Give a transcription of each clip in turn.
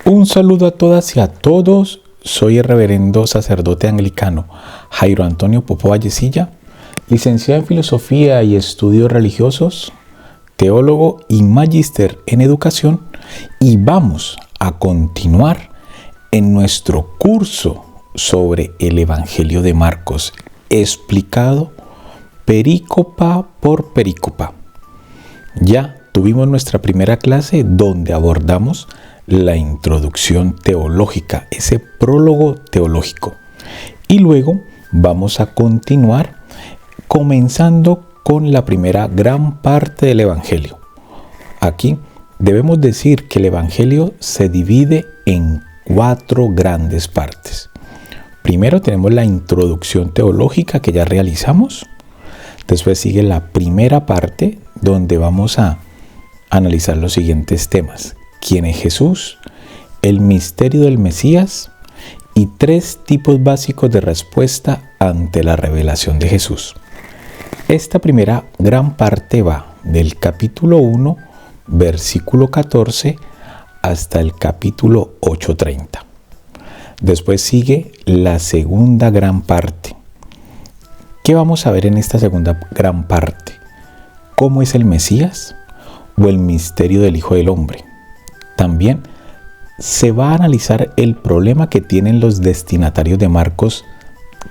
Un saludo a todas y a todos. Soy el reverendo sacerdote anglicano Jairo Antonio Popó Vallecilla, licenciado en Filosofía y Estudios Religiosos, teólogo y magíster en Educación, y vamos a continuar en nuestro curso sobre el Evangelio de Marcos, explicado perícopa por perícopa. Ya tuvimos nuestra primera clase donde abordamos la introducción teológica, ese prólogo teológico. Y luego vamos a continuar comenzando con la primera gran parte del Evangelio. Aquí debemos decir que el Evangelio se divide en 4 grandes partes. Primero tenemos la introducción teológica que ya realizamos. Después sigue la primera parte donde vamos a analizar los siguientes temas: ¿quién es Jesús?, el misterio del Mesías y 3 tipos básicos de respuesta ante la revelación de Jesús. Esta primera gran parte va del capítulo 1, versículo 14, hasta el capítulo 8:30. Después sigue la segunda gran parte. ¿Qué vamos a ver en esta segunda gran parte? ¿Cómo es el Mesías o el misterio del Hijo del Hombre? También se va a analizar el problema que tienen los destinatarios de Marcos,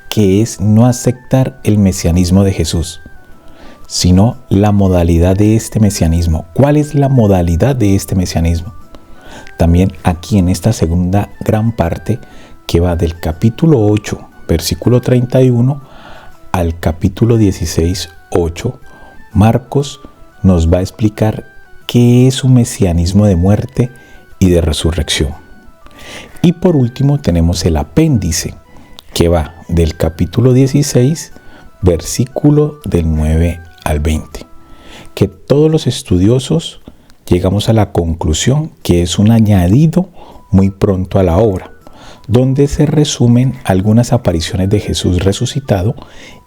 que es no aceptar el mesianismo de Jesús, sino la modalidad de este mesianismo. ¿Cuál es la modalidad de este mesianismo? También aquí en esta segunda gran parte, que va del capítulo 8, versículo 31, al capítulo 16, 8, Marcos nos va a explicar qué es un mesianismo de muerte y de resurrección. Y por último tenemos el apéndice, que va del capítulo 16, versículo del 9 al 20, que todos los estudiosos llegamos a la conclusión que es un añadido muy pronto a la obra, donde se resumen algunas apariciones de Jesús resucitado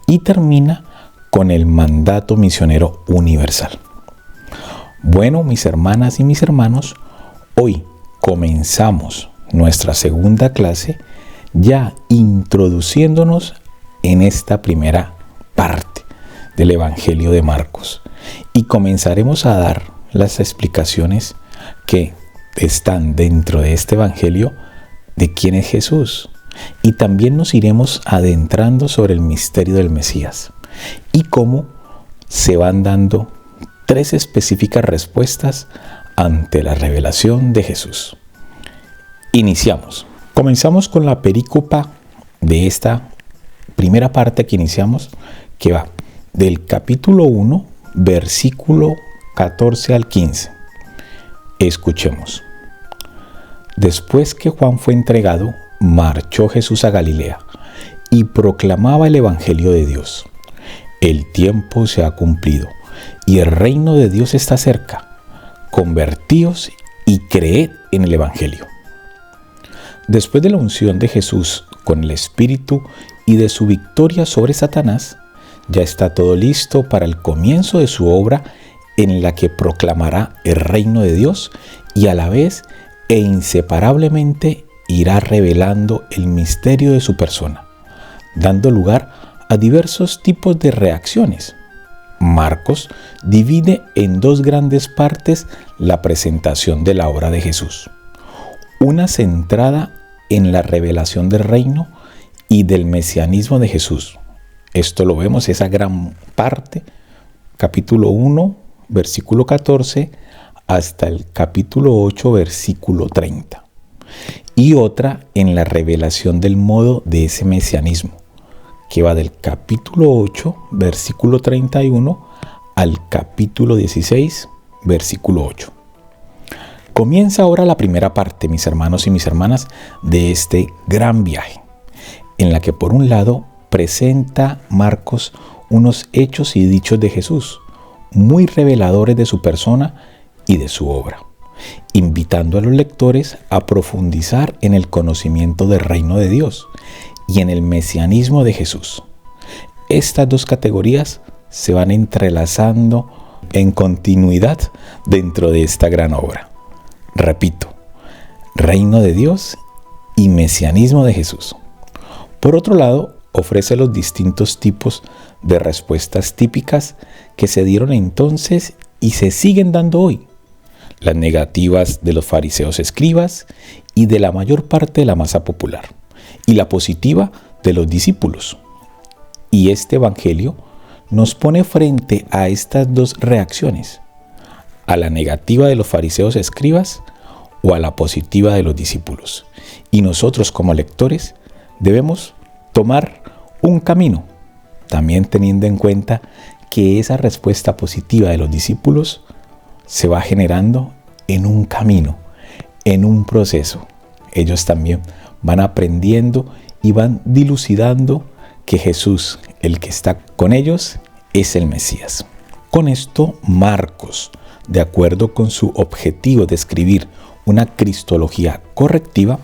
y termina con el mandato misionero universal. Bueno, mis hermanas y mis hermanos, hoy comenzamos nuestra segunda clase ya introduciéndonos en esta primera parte del Evangelio de Marcos, y comenzaremos a dar las explicaciones que están dentro de este Evangelio de quién es Jesús, y también nos iremos adentrando sobre el misterio del Mesías y cómo se van dando 3 específicas respuestas ante la revelación de Jesús. Iniciamos. Comenzamos con la perícopa de esta primera parte que iniciamos, que va del capítulo 1, versículo 14 al 15. Escuchemos. Después que Juan fue entregado, marchó Jesús a Galilea y proclamaba el Evangelio de Dios. El tiempo se ha cumplido y el reino de Dios está cerca. Convertíos y creed en el Evangelio. Después de la unción de Jesús con el Espíritu y de su victoria sobre Satanás, ya está todo listo para el comienzo de su obra, en la que proclamará el reino de Dios y a la vez e inseparablemente irá revelando el misterio de su persona, dando lugar a diversos tipos de reacciones. Marcos divide en 2 grandes partes la presentación de la obra de Jesús. Una centrada en la revelación del reino y del mesianismo de Jesús. Esto lo vemos, esa gran parte, capítulo 1, versículo 14, hasta el capítulo 8, versículo 30. Y otra en la revelación del modo de ese mesianismo, que va del capítulo 8, versículo 31, al capítulo 16, versículo 8. Comienza ahora la primera parte, mis hermanos y mis hermanas, de este gran viaje, en la que por un lado presenta Marcos unos hechos y dichos de Jesús, muy reveladores de su persona y de su obra, invitando a los lectores a profundizar en el conocimiento del reino de Dios y en el mesianismo de Jesús. Estas 2 categorías se van entrelazando en continuidad dentro de esta gran obra. Repito, reino de Dios y mesianismo de Jesús. Por otro lado, ofrece los distintos tipos de respuestas típicas que se dieron entonces y se siguen dando hoy. Las negativas de los fariseos escribas y de la mayor parte de la masa popular, y la positiva de los discípulos. Y este evangelio nos pone frente a estas dos reacciones, a la negativa de los fariseos escribas o a la positiva de los discípulos. Y nosotros como lectores debemos tomar un camino, también teniendo en cuenta que esa respuesta positiva de los discípulos se va generando en un camino, en un proceso. Ellos también van aprendiendo y van dilucidando que Jesús, el que está con ellos, es el Mesías. Con esto, Marcos, de acuerdo con su objetivo de escribir una cristología correctiva,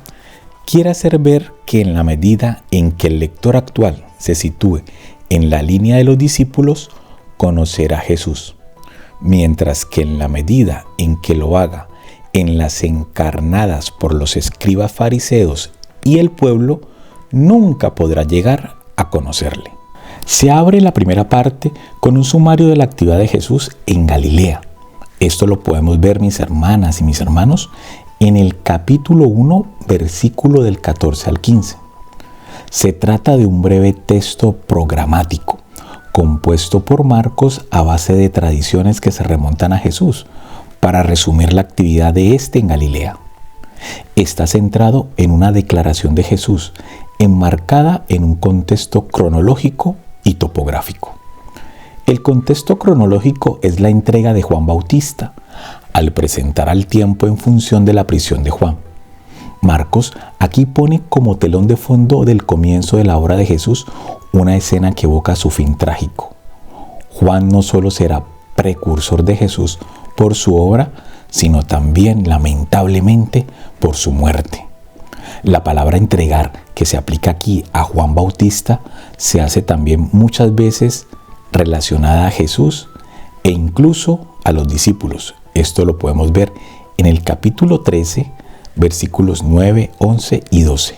quiere hacer ver que en la medida en que el lector actual se sitúe en la línea de los discípulos, conocerá a Jesús, mientras que en la medida en que lo haga en las encarnadas por los escribas fariseos y el pueblo, nunca podrá llegar a conocerle. Se abre la primera parte con un sumario de la actividad de Jesús en Galilea. Esto lo podemos ver, mis hermanas y mis hermanos, en el capítulo 1, versículo del 14 al 15. Se trata de un breve texto programático, compuesto por Marcos a base de tradiciones que se remontan a Jesús, para resumir la actividad de este en Galilea. Está centrado en una declaración de Jesús, enmarcada en un contexto cronológico y topográfico. El contexto cronológico es la entrega de Juan Bautista, al presentar al tiempo en función de la prisión de Juan. Marcos aquí pone como telón de fondo del comienzo de la obra de Jesús una escena que evoca su fin trágico. Juan no solo será precursor de Jesús por su obra, sino también, lamentablemente, por su muerte. La palabra entregar, que se aplica aquí a Juan Bautista, se hace también muchas veces relacionada a Jesús e incluso a los discípulos. Esto lo podemos ver en el capítulo 13, versículos 9, 11 y 12,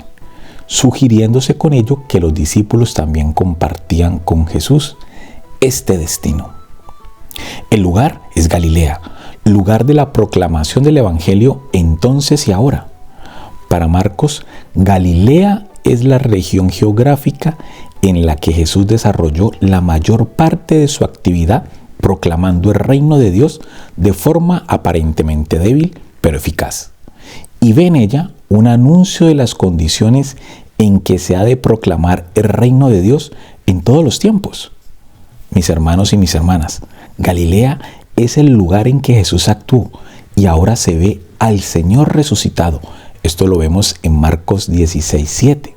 sugiriéndose con ello que los discípulos también compartían con Jesús este destino. El lugar es Galilea, lugar de la proclamación del Evangelio entonces y ahora. Para Marcos, Galilea es la región geográfica en la que Jesús desarrolló la mayor parte de su actividad proclamando el reino de Dios de forma aparentemente débil, pero eficaz. Y ve en ella un anuncio de las condiciones en que se ha de proclamar el reino de Dios en todos los tiempos. Mis hermanos y mis hermanas, Galilea es el lugar en que Jesús actuó y ahora se ve al Señor resucitado. Esto lo vemos en Marcos 16:7,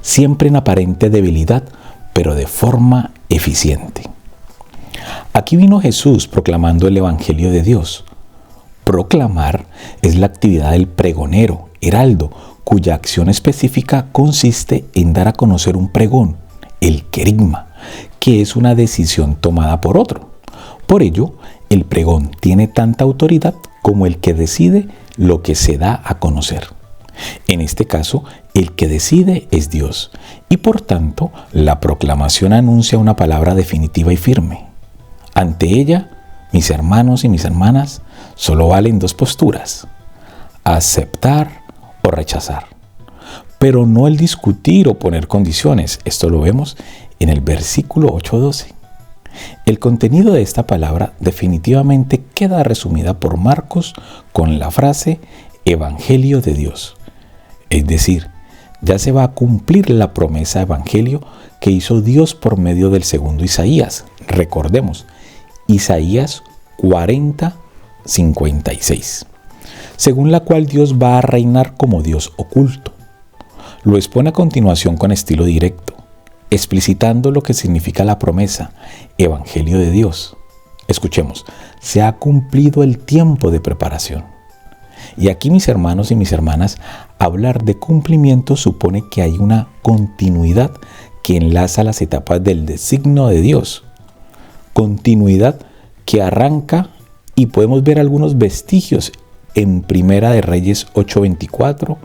siempre en aparente debilidad, pero de forma eficiente. Aquí vino Jesús proclamando el Evangelio de Dios. Proclamar es la actividad del pregonero, heraldo, cuya acción específica consiste en dar a conocer un pregón, el querigma, que es una decisión tomada por otro. Por ello, el pregón tiene tanta autoridad como el que decide lo que se da a conocer. En este caso, el que decide es Dios, y por tanto, la proclamación anuncia una palabra definitiva y firme. Ante ella, mis hermanos y mis hermanas, solo valen dos posturas: aceptar o rechazar, pero no el discutir o poner condiciones. Esto lo vemos en el versículo 8-12. El contenido de esta palabra definitivamente queda resumida por Marcos con la frase Evangelio de Dios. Es decir, ya se va a cumplir la promesa evangelio que hizo Dios por medio del segundo Isaías. Recordemos, Isaías 40:56, según la cual Dios va a reinar como Dios oculto. Lo expone a continuación con estilo directo, explicitando lo que significa la promesa, Evangelio de Dios. Escuchemos, se ha cumplido el tiempo de preparación. Y aquí, mis hermanos y mis hermanas, hablar de cumplimiento supone que hay una continuidad que enlaza las etapas del designio de Dios. Continuidad que arranca y podemos ver algunos vestigios en Primera de Reyes 8:24,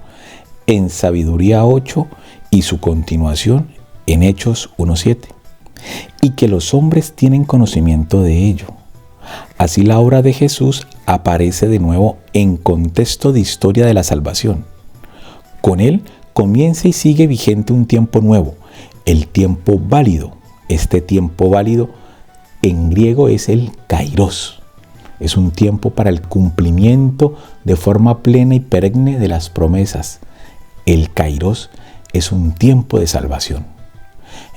en Sabiduría 8 y su continuación en Hechos 1:7, y que los hombres tienen conocimiento de ello. Así la obra de Jesús aparece de nuevo en contexto de historia de la salvación. Con él comienza y sigue vigente un tiempo nuevo, el tiempo válido. Este tiempo válido en griego es el kairos. Es un tiempo para el cumplimiento de forma plena y perenne de las promesas. El kairos es un tiempo de salvación.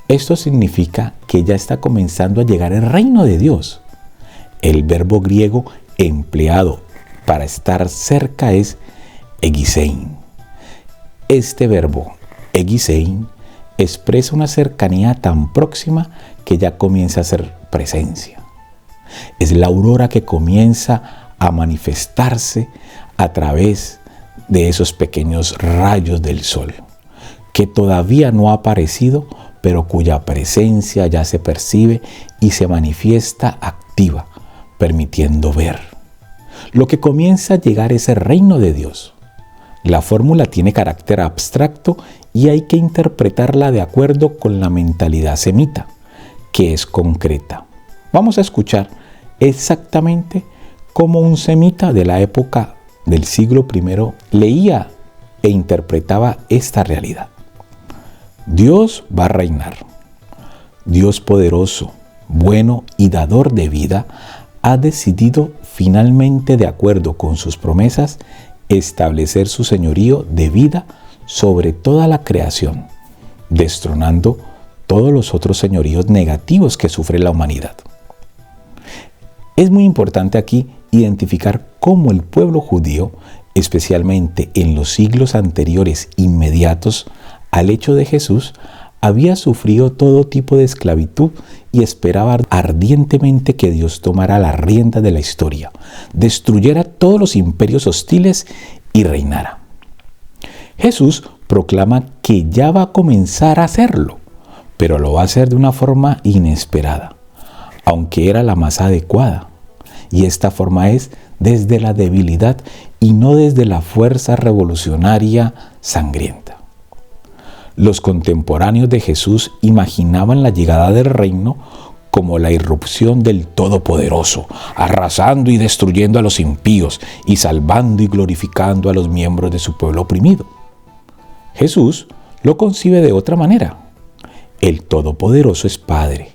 Esto significa que ya está comenzando a llegar el reino de Dios. El verbo griego empleado para estar cerca es egisein. Este verbo, egisein, expresa una cercanía tan próxima que ya comienza a ser presencia. Es la aurora que comienza a manifestarse a través de esos pequeños rayos del sol, que todavía no ha aparecido, pero cuya presencia ya se percibe y se manifiesta activa, permitiendo ver. Lo que comienza a llegar es el reino de Dios. La fórmula tiene carácter abstracto y hay que interpretarla de acuerdo con la mentalidad semita, que es concreta. Vamos a escuchar exactamente cómo un semita de la época del siglo I leía e interpretaba esta realidad. Dios va a reinar. Dios poderoso, bueno y dador de vida, ha decidido finalmente, de acuerdo con sus promesas, establecer su señorío de vida sobre toda la creación, destronando todos los otros señoríos negativos que sufre la humanidad. Es muy importante aquí identificar cómo el pueblo judío, especialmente en los siglos anteriores inmediatos al hecho de Jesús, había sufrido todo tipo de esclavitud y esperaba ardientemente que Dios tomara la rienda de la historia, destruyera todos los imperios hostiles y reinara. Jesús proclama que ya va a comenzar a hacerlo, pero lo va a hacer de una forma inesperada, aunque era la más adecuada. Y esta forma es desde la debilidad y no desde la fuerza revolucionaria sangrienta. Los contemporáneos de Jesús imaginaban la llegada del reino como la irrupción del Todopoderoso, arrasando y destruyendo a los impíos y salvando y glorificando a los miembros de su pueblo oprimido. Jesús lo concibe de otra manera. El Todopoderoso es Padre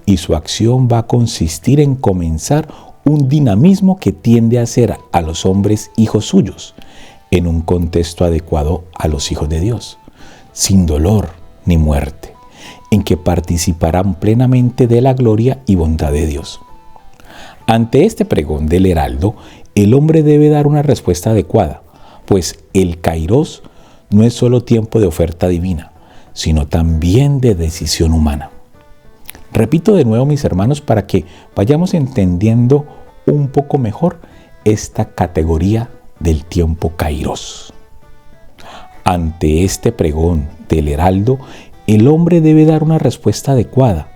y su acción va a consistir en comenzar un dinamismo que tiende a hacer a los hombres hijos suyos en un contexto adecuado a los hijos de Dios, sin dolor ni muerte, en que participarán plenamente de la gloria y bondad de Dios. Ante este pregón del heraldo, el hombre debe dar una respuesta adecuada, pues el kairos no es solo tiempo de oferta divina, sino también de decisión humana. Repito de nuevo, mis hermanos, para que vayamos entendiendo un poco mejor esta categoría del tiempo kairos. Ante este pregón del heraldo, el hombre debe dar una respuesta adecuada,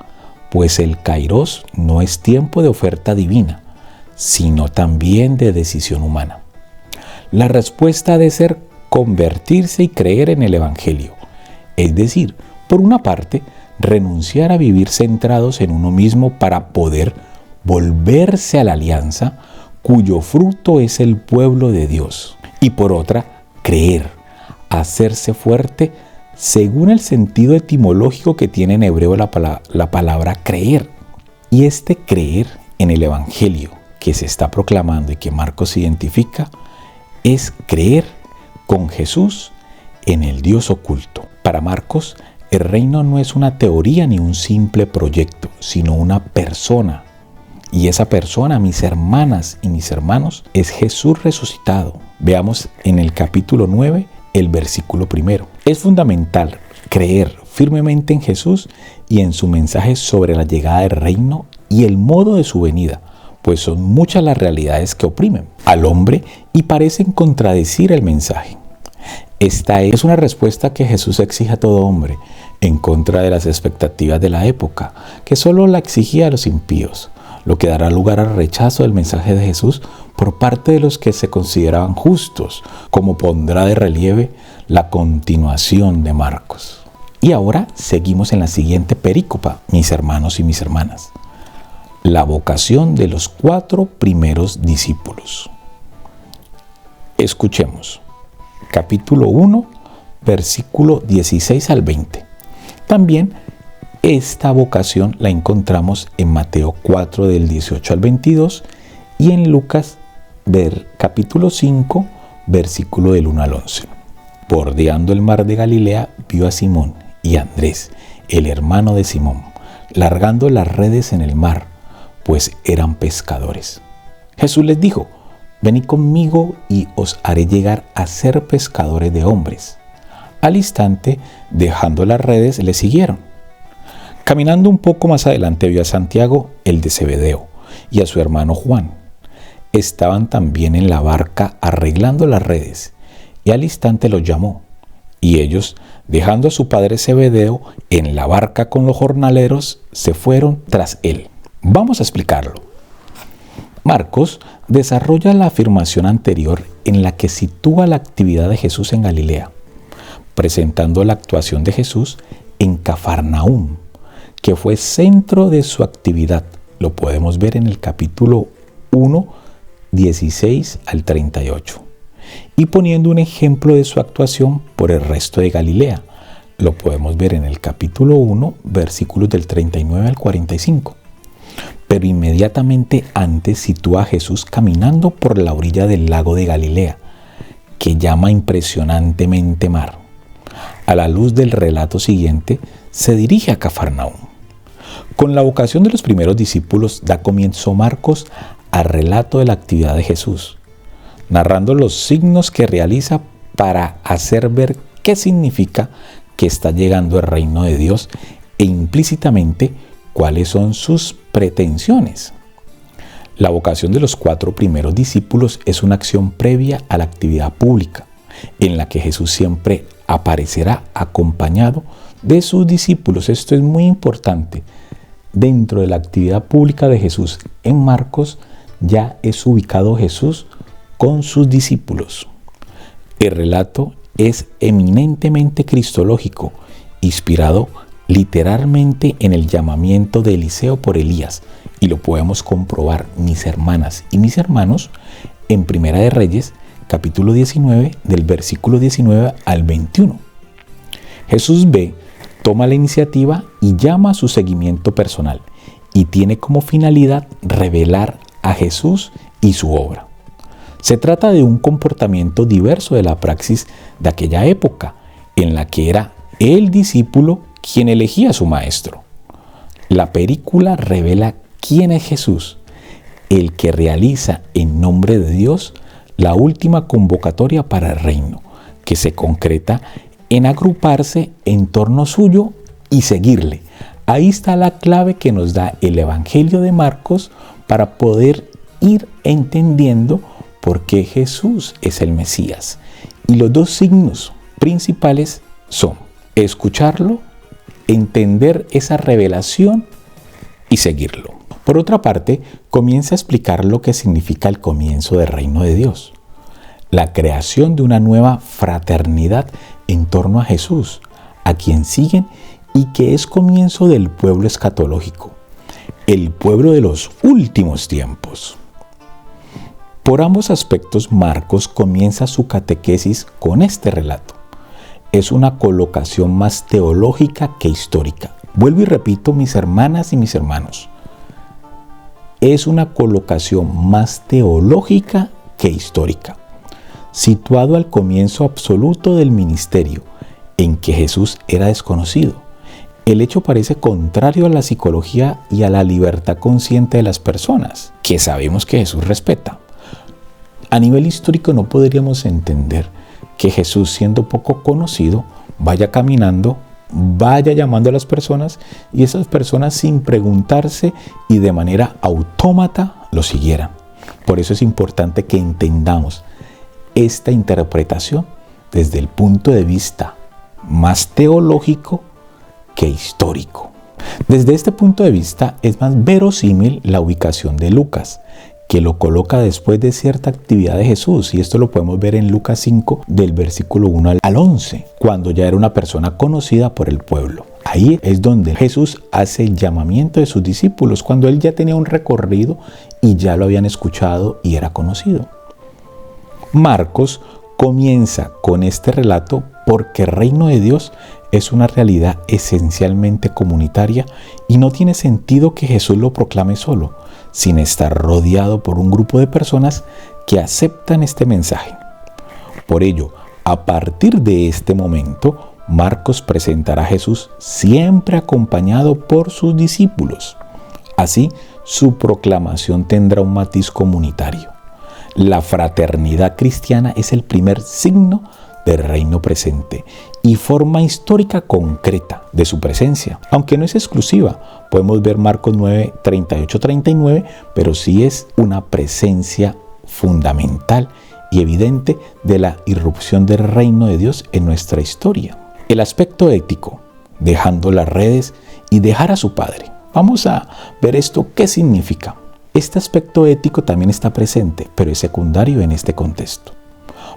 pues el kairos no es tiempo de oferta divina, sino también de decisión humana. La respuesta ha de ser convertirse y creer en el Evangelio, es decir, por una parte, renunciar a vivir centrados en uno mismo para poder volverse a la alianza cuyo fruto es el pueblo de Dios, y por otra, creer, hacerse fuerte según el sentido etimológico que tiene en hebreo la palabra creer. Y este creer en el Evangelio que se está proclamando y que Marcos identifica es creer con Jesús en el Dios oculto. Para Marcos, el reino no es una teoría ni un simple proyecto, sino una persona. Y esa persona, mis hermanas y mis hermanos, es Jesús resucitado. Veamos en el capítulo 9, el versículo 1. Es fundamental creer firmemente en Jesús y en su mensaje sobre la llegada del reino y el modo de su venida, pues son muchas las realidades que oprimen al hombre y parecen contradecir el mensaje. Esta es una respuesta que Jesús exige a todo hombre, en contra de las expectativas de la época, que solo la exigía a los impíos, lo que dará lugar al rechazo del mensaje de Jesús por parte de los que se consideraban justos, como pondrá de relieve la continuación de Marcos. Y ahora seguimos en la siguiente perícopa, mis hermanos y mis hermanas. La vocación de los 4 primeros discípulos. Escuchemos. Capítulo 1, versículo 16 al 20. También esta vocación la encontramos en Mateo 4 del 18 al 22 y en Lucas capítulo 5 versículo del 1 al 11. Bordeando el mar de Galilea vio a Simón y a Andrés, el hermano de Simón, largando las redes en el mar, pues eran pescadores. Jesús les dijo: venid conmigo y os haré llegar a ser pescadores de hombres. Al instante, dejando las redes, le siguieron. Caminando un poco más adelante vio a Santiago, el de Zebedeo, y a su hermano Juan. Estaban también en la barca arreglando las redes, y al instante los llamó. Y ellos, dejando a su padre Zebedeo en la barca con los jornaleros, se fueron tras él. Vamos a explicarlo. Marcos desarrolla la afirmación anterior en la que sitúa la actividad de Jesús en Galilea, presentando la actuación de Jesús en Cafarnaúm, que fue centro de su actividad. Lo podemos ver en el capítulo 1, 16 al 38. Y poniendo un ejemplo de su actuación por el resto de Galilea. Lo podemos ver en el capítulo 1, versículos del 39 al 45. Pero inmediatamente antes sitúa a Jesús caminando por la orilla del lago de Galilea, que llama impresionantemente mar. A la luz del relato siguiente, se dirige a Cafarnaúm. Con la vocación de los primeros discípulos da comienzo Marcos al relato de la actividad de Jesús, narrando los signos que realiza para hacer ver qué significa que está llegando el reino de Dios e implícitamente cuáles son sus pretensiones. La vocación de los 4 primeros discípulos es una acción previa a la actividad pública, en la que Jesús siempre aparecerá acompañado de sus discípulos. Esto es muy importante. Dentro de la actividad pública de Jesús en Marcos ya es ubicado Jesús con sus discípulos. El relato es eminentemente cristológico, inspirado literalmente en el llamamiento de Eliseo por Elías, y lo podemos comprobar, mis hermanas y mis hermanos, en Primera de Reyes, capítulo 19, del versículo 19 al 21. Jesús toma la iniciativa y llama a su seguimiento personal, y tiene como finalidad revelar a Jesús y su obra. Se trata de un comportamiento diverso de la praxis de aquella época, en la que era el discípulo quien elegía a su maestro. La película revela quién es Jesús, el que realiza en nombre de Dios la última convocatoria para el reino, que se concreta en agruparse en torno suyo y seguirle. Ahí está la clave que nos da el Evangelio de Marcos para poder ir entendiendo por qué Jesús es el Mesías. Y los 2 signos principales son escucharlo, entender esa revelación y seguirlo. Por otra parte, comienza a explicar lo que significa el comienzo del reino de Dios, la creación de una nueva fraternidad en torno a Jesús, a quien siguen y que es comienzo del pueblo escatológico, el pueblo de los últimos tiempos. Por ambos aspectos, Marcos comienza su catequesis con este relato. Es una colocación más teológica que histórica. Vuelvo y repito, mis hermanas y mis hermanos, es una colocación más teológica que histórica, situado al comienzo absoluto del ministerio, en que Jesús era desconocido. El hecho parece contrario a la psicología y a la libertad consciente de las personas, que sabemos que Jesús respeta. A nivel histórico no podríamos entender que Jesús, siendo poco conocido, vaya caminando, vaya llamando a las personas y esas personas, sin preguntarse y de manera autómata, lo siguieran. Por eso es importante que entendamos esta interpretación desde el punto de vista más teológico que histórico. Desde este punto de vista es más verosímil la ubicación de Lucas, que lo coloca después de cierta actividad de Jesús, y esto lo podemos ver en Lucas 5 del versículo 1 al 11, cuando ya era una persona conocida por el pueblo. Ahí es donde Jesús hace el llamamiento de sus discípulos, cuando él ya tenía un recorrido y ya lo habían escuchado y era conocido. Marcos comienza con este relato porque el reino de Dios es una realidad esencialmente comunitaria y no tiene sentido que Jesús lo proclame solo, sin estar rodeado por un grupo de personas que aceptan este mensaje. Por ello, a partir de este momento, Marcos presentará a Jesús siempre acompañado por sus discípulos. Así, su proclamación tendrá un matiz comunitario. La fraternidad cristiana es el primer signo del reino presente y forma histórica concreta de su presencia, aunque no es exclusiva. Podemos ver Marcos 9, 38-39, pero sí es una presencia fundamental y evidente de la irrupción del reino de Dios en nuestra historia. El aspecto ético, dejando las redes y dejar a su padre. Vamos a ver esto, ¿qué significa? Este aspecto ético también está presente, pero es secundario en este contexto.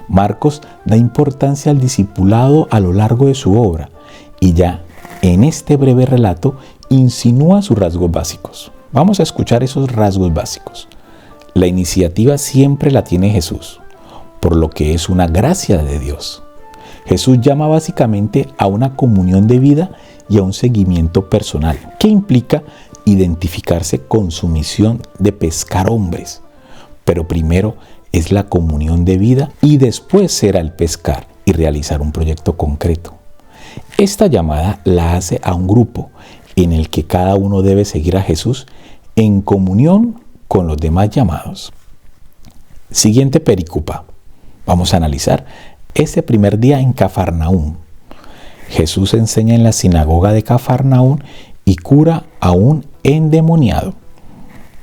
Marcos da importancia al discipulado a lo largo de su obra y ya en este breve relato insinúa sus rasgos básicos. Vamos a escuchar esos rasgos básicos. La iniciativa siempre la tiene Jesús, por lo que es una gracia de Dios. Jesús llama básicamente a una comunión de vida y a un seguimiento personal, que implica identificarse con su misión de pescar hombres. Pero primero es la comunión de vida y después será el pescar y realizar un proyecto concreto. Esta llamada la hace a un grupo en el que cada uno debe seguir a Jesús en comunión con los demás llamados. Siguiente perícopa. Vamos a analizar ese primer día en Cafarnaúm. Jesús enseña en la sinagoga de Cafarnaúm y cura a un endemoniado.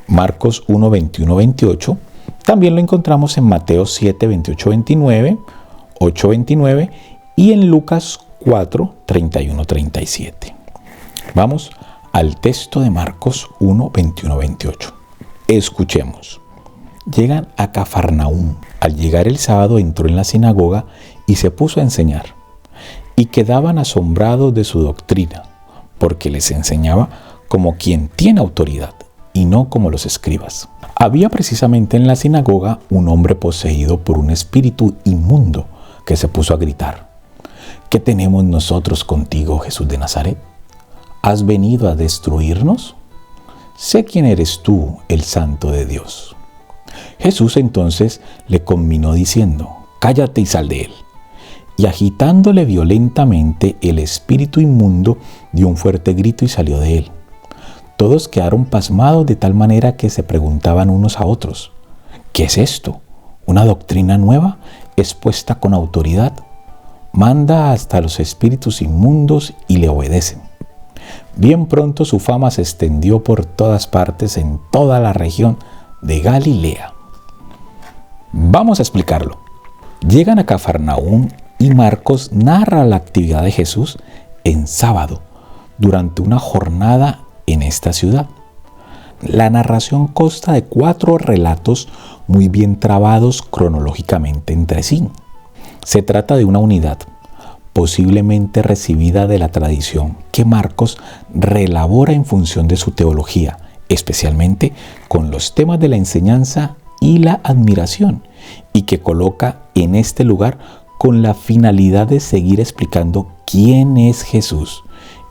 Marcos 1, 21, 28. También lo encontramos en Mateo 7, 28, 29, 8, 29 y en Lucas 4, 31, 37. Vamos al texto de Marcos 1, 21, 28. Escuchemos. Llegan a Cafarnaúm. Al llegar el sábado entró en la sinagoga y se puso a enseñar. Y quedaban asombrados de su doctrina, porque les enseñaba como quien tiene autoridad y no como los escribas. Había precisamente en la sinagoga un hombre poseído por un espíritu inmundo que se puso a gritar: ¿Qué tenemos nosotros contigo, Jesús de Nazaret? ¿Has venido a destruirnos? Sé quién eres tú, el Santo de Dios. Jesús entonces le conminó diciendo: Cállate y sal de él. Y agitándole violentamente, el espíritu inmundo dio un fuerte grito y salió de él. Todos quedaron pasmados de tal manera que se preguntaban unos a otros: ¿Qué es esto? ¿Una doctrina nueva expuesta con autoridad? Manda hasta los espíritus inmundos y le obedecen. Bien pronto su fama se extendió por todas partes en toda la región de Galilea. Vamos a explicarlo. Llegan a Cafarnaúm y Marcos narra la actividad de Jesús en sábado, durante una jornada en esta ciudad. La narración consta de 4 relatos muy bien trabados cronológicamente entre sí. Se trata de una unidad, posiblemente recibida de la tradición, que Marcos reelabora en función de su teología, especialmente con los temas de la enseñanza y la admiración, y que coloca en este lugar con la finalidad de seguir explicando quién es Jesús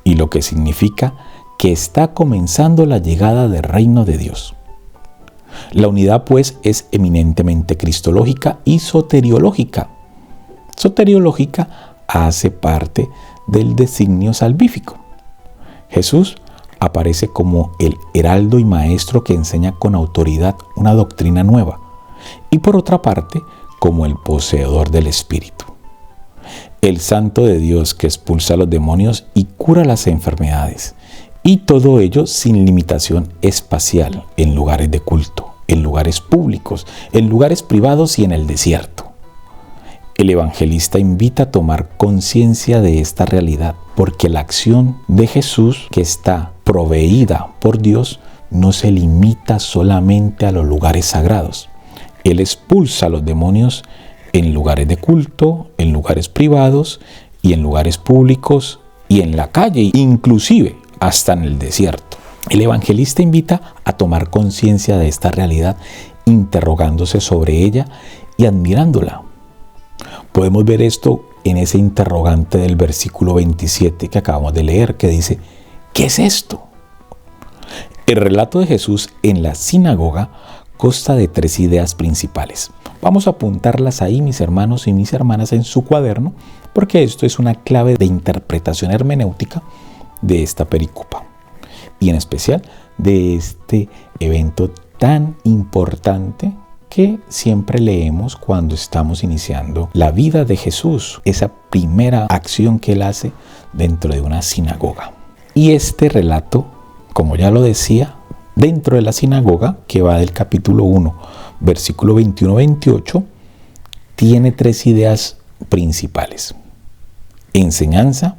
y lo que significa que está comenzando la llegada del reino de Dios. La unidad, pues, es eminentemente cristológica y soteriológica. Soteriológica hace parte del designio salvífico. Jesús aparece como el heraldo y maestro que enseña con autoridad una doctrina nueva, y por otra parte, como el poseedor del Espíritu, el Santo de Dios que expulsa a los demonios y cura las enfermedades, y todo ello sin limitación espacial, en lugares de culto, en lugares públicos, en lugares privados y en el desierto. El evangelista invita a tomar conciencia de esta realidad, porque la acción de Jesús, que está proveída por Dios, no se limita solamente a los lugares sagrados. Él expulsa a los demonios en lugares de culto, en lugares privados y en lugares públicos y en la calle, inclusive hasta en el desierto. El evangelista invita a tomar conciencia de esta realidad, interrogándose sobre ella y admirándola. Podemos ver esto en ese interrogante del versículo 27 que acabamos de leer, que dice: ¿qué es esto? El relato de Jesús en la sinagoga consta de 3 ideas principales. Vamos a apuntarlas ahí, mis hermanos y mis hermanas, en su cuaderno, porque esto es una clave de interpretación hermenéutica de esta pericopa, y en especial de este evento tan importante que siempre leemos cuando estamos iniciando la vida de Jesús, esa primera acción que él hace dentro de una sinagoga. Y este relato, como ya lo decía, dentro de la sinagoga, que va del capítulo 1, versículo 21-28, tiene 3 ideas principales: enseñanza,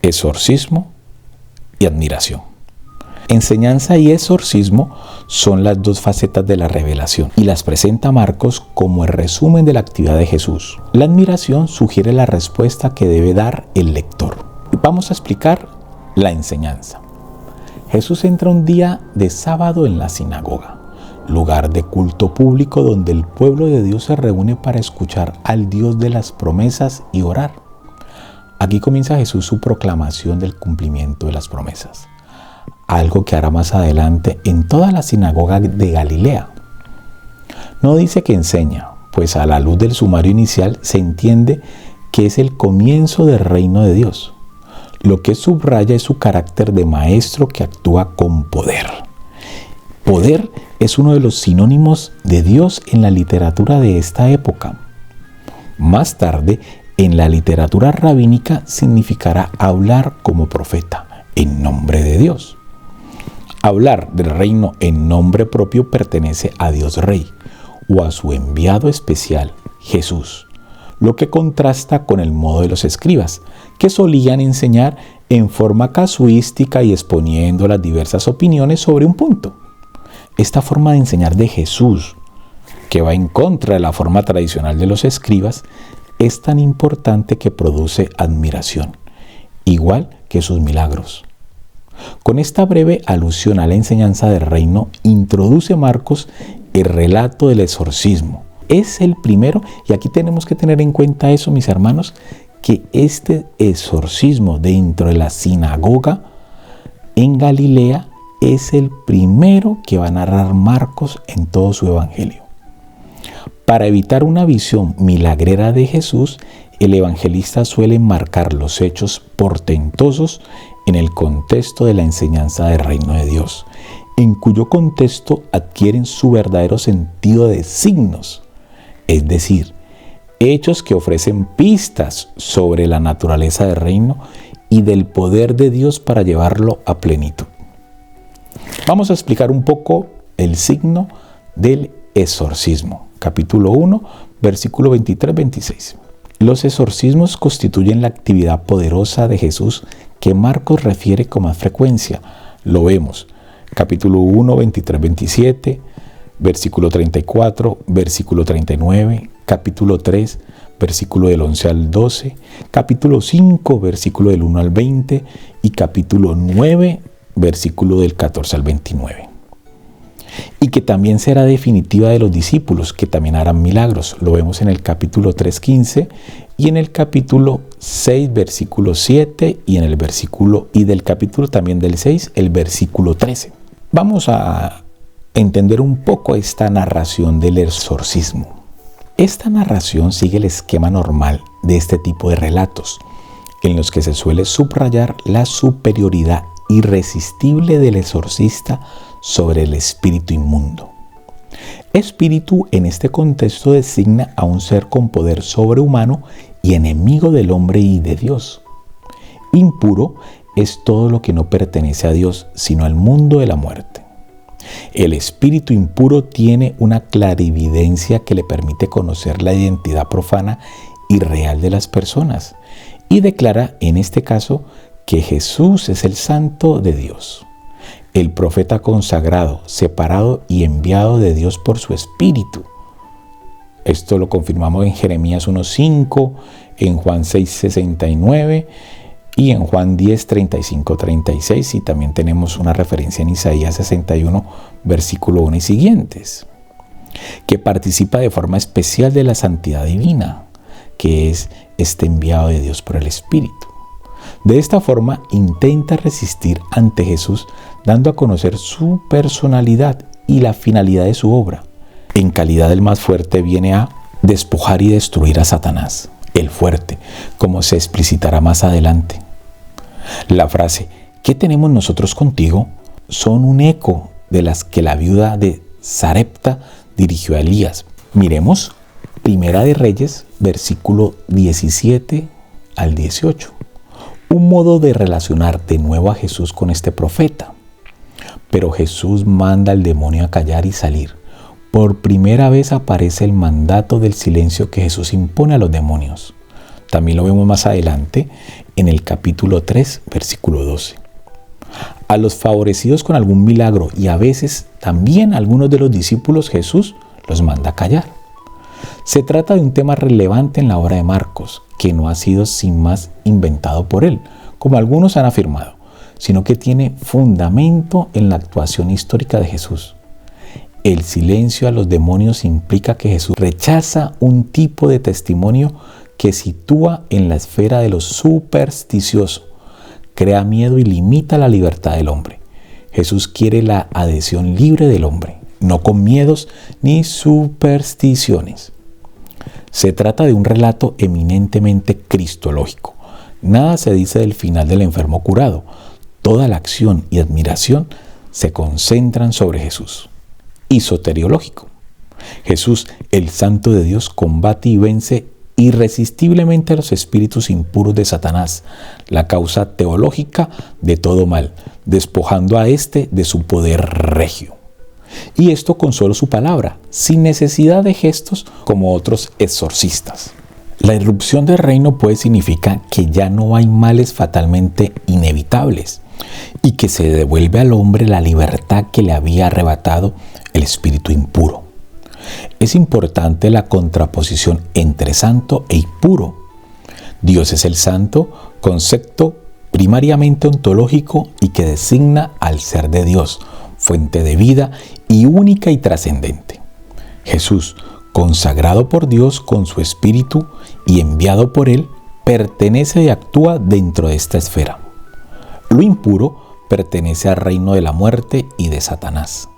exorcismo y admiración. Enseñanza y exorcismo son las 2 facetas de la revelación y las presenta Marcos como el resumen de la actividad de Jesús. La admiración sugiere la respuesta que debe dar el lector. Vamos a explicar la enseñanza. Jesús entra un día de sábado en la sinagoga, lugar de culto público donde el pueblo de Dios se reúne para escuchar al Dios de las promesas y orar. Aquí comienza Jesús su proclamación del cumplimiento de las promesas, algo que hará más adelante en toda la sinagoga de Galilea. No dice que enseña, pues a la luz del sumario inicial se entiende que es el comienzo del reino de Dios. Lo que subraya es su carácter de maestro que actúa con poder. Poder es uno de los sinónimos de Dios en la literatura de esta época. Más tarde, en la literatura rabínica significará hablar como profeta, en nombre de Dios. Hablar del reino en nombre propio pertenece a Dios Rey o a su enviado especial, Jesús, lo que contrasta con el modo de los escribas, que solían enseñar en forma casuística y exponiendo las diversas opiniones sobre un punto. Esta forma de enseñar de Jesús, que va en contra de la forma tradicional de los escribas, es tan importante que produce admiración, igual que sus milagros. Con esta breve alusión a la enseñanza del reino, introduce Marcos el relato del exorcismo. Es el primero, y aquí tenemos que tener en cuenta eso, mis hermanos, que este exorcismo dentro de la sinagoga en Galilea es el primero que va a narrar Marcos en todo su evangelio. Para evitar una visión milagrera de Jesús, el evangelista suele enmarcar los hechos portentosos en el contexto de la enseñanza del reino de Dios, en cuyo contexto adquieren su verdadero sentido de signos, es decir, hechos que ofrecen pistas sobre la naturaleza del reino y del poder de Dios para llevarlo a plenitud. Vamos a explicar un poco el signo del exorcismo. Capítulo 1, versículo 23-26. Los exorcismos constituyen la actividad poderosa de Jesús que Marcos refiere con más frecuencia. Lo vemos. Capítulo 1, 23-27, versículo 34, versículo 39, capítulo 3, versículo del 11 al 12, capítulo 5, versículo del 1 al 20 y capítulo 9, versículo del 14 al 29. Y que también será definitiva de los discípulos, que también harán milagros. Lo vemos en el capítulo 3:15 y en el capítulo 6, versículo 7 y en el versículo y del capítulo también del 6, el versículo 13. Vamos a entender un poco esta narración del exorcismo. Esta narración sigue el esquema normal de este tipo de relatos, en los que se suele subrayar la superioridad irresistible del exorcista sobre el espíritu inmundo. Espíritu en este contexto designa a un ser con poder sobrehumano y enemigo del hombre y de Dios. Impuro es todo lo que no pertenece a Dios, sino al mundo de la muerte. El espíritu impuro tiene una clarividencia que le permite conocer la identidad profana y real de las personas y declara en este caso que Jesús es el Santo de Dios, el profeta consagrado, separado y enviado de Dios por su Espíritu. Esto lo confirmamos en Jeremías 1:5, en Juan 6:69 y en Juan 10:35-36, y también tenemos una referencia en Isaías 61, versículo 1 y siguientes, que participa de forma especial de la santidad divina, que es este enviado de Dios por el Espíritu. De esta forma intenta resistir ante Jesús, dando a conocer su personalidad y la finalidad de su obra. En calidad del más fuerte viene a despojar y destruir a Satanás, el fuerte, como se explicitará más adelante. La frase ¿qué tenemos nosotros contigo? Son un eco de las que la viuda de Sarepta dirigió a Elías. Miremos Primera de Reyes, versículo 17 al 18. Un modo de relacionar de nuevo a Jesús con este profeta. Pero Jesús manda al demonio a callar y salir. Por primera vez aparece el mandato del silencio que Jesús impone a los demonios. También lo vemos más adelante en el capítulo 3, versículo 12. A los favorecidos con algún milagro y a veces también a algunos de los discípulos Jesús los manda a callar. Se trata de un tema relevante en la obra de Marcos, que no ha sido sin más inventado por él, como algunos han afirmado, sino que tiene fundamento en la actuación histórica de Jesús. El silencio a los demonios implica que Jesús rechaza un tipo de testimonio que sitúa en la esfera de lo supersticioso, crea miedo y limita la libertad del hombre. Jesús quiere la adhesión libre del hombre, no con miedos ni supersticiones. Se trata de un relato eminentemente cristológico. Nada se dice del final del enfermo curado. Toda la acción y admiración se concentran sobre Jesús. Y soteriológico. Jesús, el Santo de Dios, combate y vence irresistiblemente a los espíritus impuros de Satanás, la causa teológica de todo mal, despojando a éste de su poder regio. Y esto con solo su palabra, sin necesidad de gestos como otros exorcistas. La irrupción del reino pues significa que ya no hay males fatalmente inevitables y que se devuelve al hombre la libertad que le había arrebatado el espíritu impuro. Es importante la contraposición entre santo e impuro. Dios es el santo, concepto primariamente ontológico y que designa al ser de Dios, fuente de vida y única y trascendente. Jesús, consagrado por Dios con su espíritu y enviado por él, pertenece y actúa dentro de esta esfera. Lo impuro pertenece al reino de la muerte y de Satanás.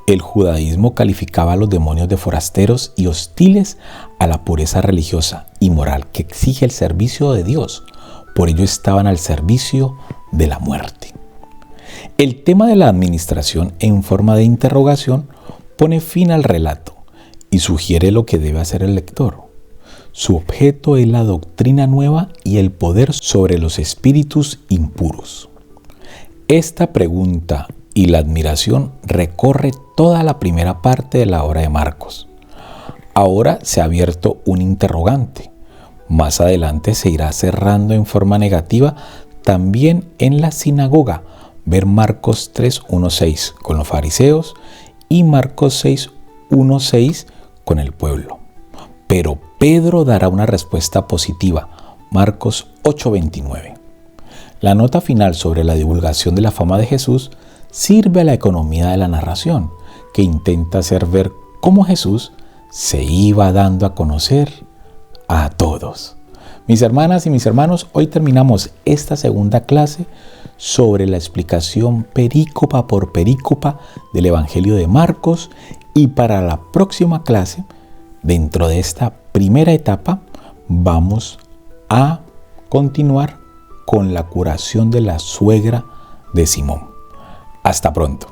El judaísmo calificaba a los demonios de forasteros y hostiles a la pureza religiosa y moral que exige el servicio de Dios. Por ello estaban al servicio de la muerte. El tema de la administración en forma de interrogación pone fin al relato y sugiere lo que debe hacer el lector. Su objeto es la doctrina nueva y el poder sobre los espíritus impuros. Esta pregunta y la admiración recorre toda la primera parte de la obra de Marcos. Ahora se ha abierto un interrogante. Más adelante se irá cerrando en forma negativa también en la sinagoga. Ver Marcos 3:1-6 con los fariseos y Marcos 6:1-6 con el pueblo. Pero Pedro dará una respuesta positiva. Marcos 8:29. La nota final sobre la divulgación de la fama de Jesús sirve a la economía de la narración, que intenta hacer ver cómo Jesús se iba dando a conocer a todos. Mis hermanas y mis hermanos, hoy terminamos esta segunda clase sobre la explicación perícopa por perícopa del Evangelio de Marcos, y para la próxima clase, dentro de esta primera etapa, vamos a continuar con la curación de la suegra de Simón. Hasta pronto.